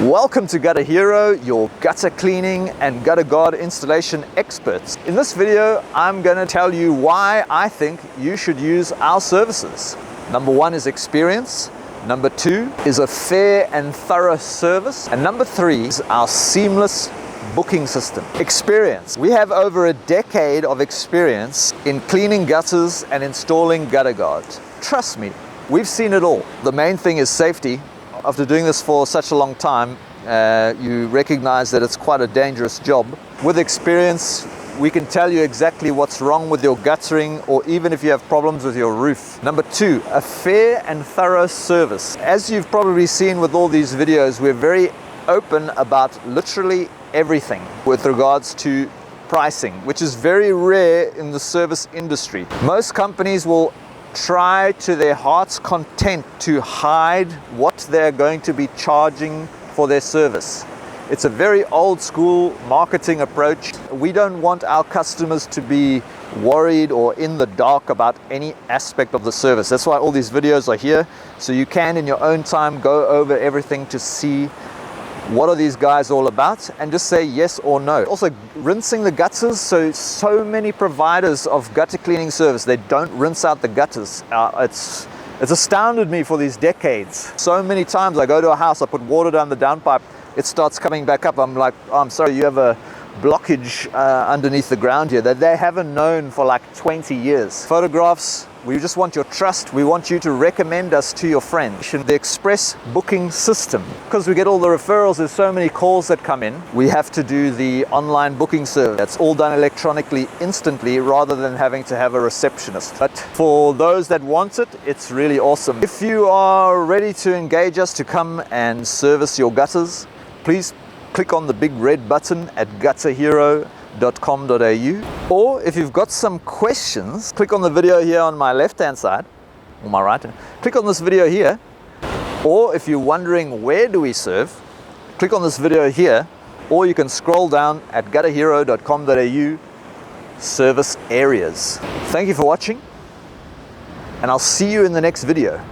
Welcome to Gutter Hero, your gutter cleaning and gutter guard installation experts. In this video, I'm going to tell you why I think you should use our services. Number one is experience. Number two is a fair and thorough service. And number three is our seamless booking system. Experience. We have over a decade of experience in cleaning gutters and installing gutter guards. Trust me, we've seen it all. The main thing is safety. After doing this for such a long time, you recognize that it's quite a dangerous job. With experience, we can tell you exactly what's wrong with your guttering or even if you have problems with your roof. Number two, a fair and thorough service. As you've probably seen with all these videos, we're very open about literally everything with regards to pricing, which is very rare in the service industry. Most companies will try to their heart's content to hide what they're going to be charging for their service. It's a very old school marketing approach. We don't want our customers to be worried or in the dark about any aspect of the service. That's why all these videos are here, so you can in your own time go over everything to see what are these guys all about and just say yes or no. Also, rinsing the gutters. So many providers of gutter cleaning service, they don't rinse out the gutters. It's astounded me for these decades. So many times I go to a house, I put water down the downpipe, it starts coming back up. I'm like, oh, I'm sorry, you have a blockage underneath the ground here that they haven't known for like 20 years. Photographs, we just want your trust. We want you to recommend us to your friends. The express booking system, because we get all the referrals, there's so many calls that come in. We have to do the online booking service. That's all done electronically, instantly, rather than having to have a receptionist. But for those that want it, it's really awesome. If you are ready to engage us to come and service your gutters, please click on the big red button at gutterhero.com.au. Or if you've got some questions, click on the video here on my left hand side, or my right hand. Click on this video here. Or if you're wondering where do we serve, click on this video here, or you can scroll down at gutterhero.com.au service areas. Thank you for watching, and I'll see you in the next video.